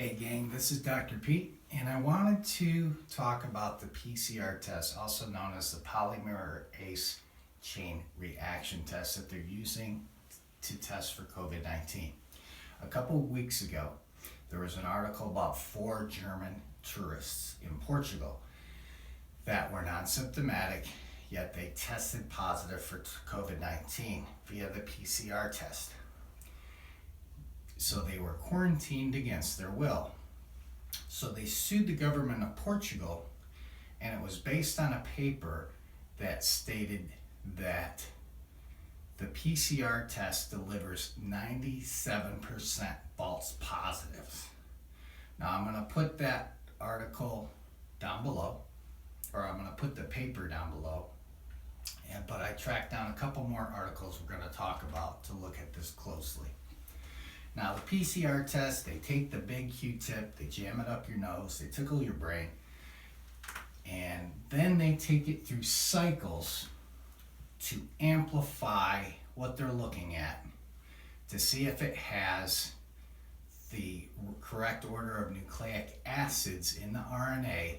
Hey gang, this is Dr. Pete, and I wanted to talk about the PCR test, also known as the polymerase chain reaction test that they're using to test for COVID-19. A couple of weeks ago, there was an article about 4 German tourists in Portugal that were non-symptomatic, yet they tested positive for COVID-19 via the PCR test. So they were quarantined against their will. So they sued the government of Portugal, and it was based on a paper that stated that the PCR test delivers 97% false positives. Now I'm going to put that article down below, or I'm going to put the paper down below, but I tracked down a couple more articles we're going to talk about to look at this closely. Now the PCR test, they take the big Q-tip, they jam it up your nose, they tickle your brain, and then they take it through cycles to amplify what they're looking at to see if it has the correct order of nucleic acids in the RNA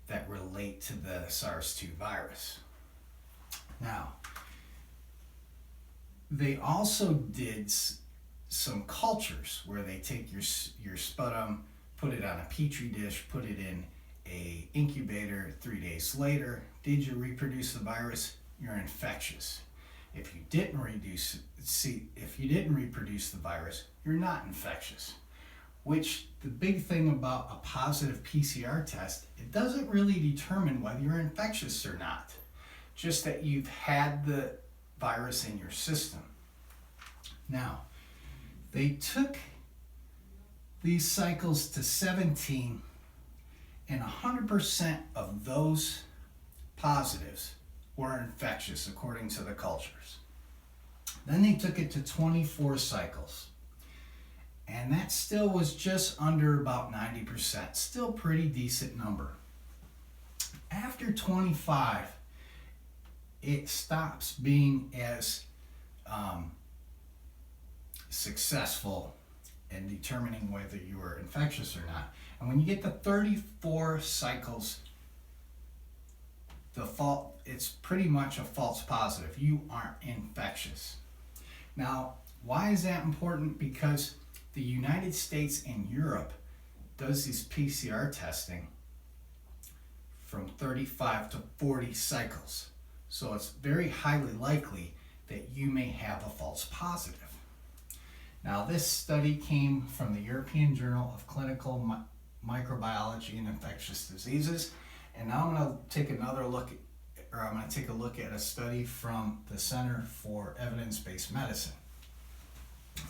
that relate to the SARS-2 virus. Now, they also did some cultures where they take your sputum, put it on a petri dish, put it in a incubator. 3 days later, did you reproduce the virus? You're infectious. If you didn't reproduce the virus, you're not infectious. Which the big thing about a positive PCR test, it doesn't really determine whether you're infectious or not, just that you've had the virus in your system. Now, they took these cycles to 17, and 100% of those positives were infectious according to the cultures. Then they took it to 24 cycles, and that still was just under about 90%, still pretty decent number. After 25, it stops being as successful in determining whether you are infectious or not. And when you get to 34 cycles, it's pretty much a false positive. You aren't infectious. Now, why is that important? Because the United States and Europe does this PCR testing from 35 to 40 cycles. So it's very highly likely that you may have a false positive. Now, this study came from the European Journal of Clinical Microbiology and Infectious Diseases. And now I'm going to take a look at a study from the Center for Evidence-Based Medicine.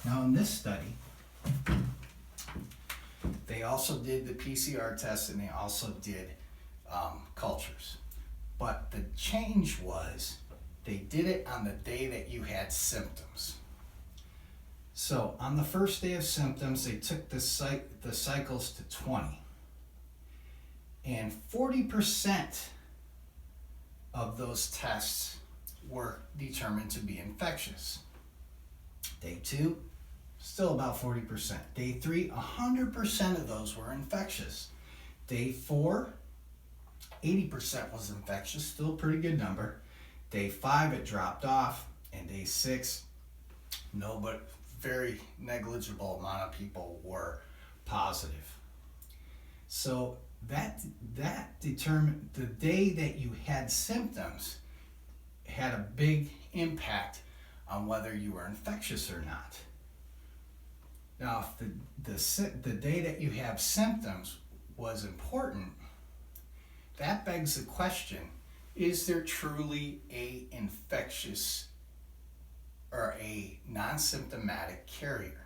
Now, in this study, they also did the PCR test and they also did cultures. But the change was they did it on the day that you had symptoms. So on the first day of symptoms, they took the cycles to 20. And 40% of those tests were determined to be infectious. Day 2, still about 40%. Day 3, 100% of those were infectious. Day 4, 80% was infectious, still a pretty good number. Day 5, it dropped off. And day 6, no, but very negligible amount of people were positive. So that determined the day that you had symptoms had a big impact on whether you were infectious or not. Now, if the day that you have symptoms was important, that begs the question, is there truly a infectious or a non-symptomatic carrier?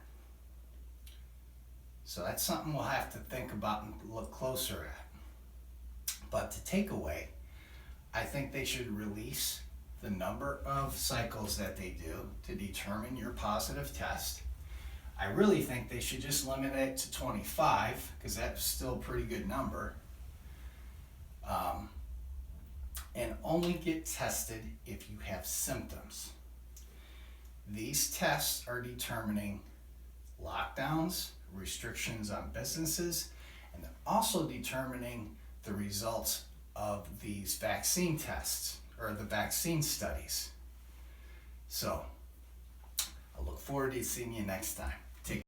So that's something we'll have to think about and look closer at. But to take away, I think they should release the number of cycles that they do to determine your positive test. I really think they should just limit it to 25, because that's still a pretty good number. And only get tested if you have symptoms. These tests are determining lockdowns, restrictions on businesses, and they're also determining the results of these vaccine tests or the vaccine studies. So I look forward to seeing you next time.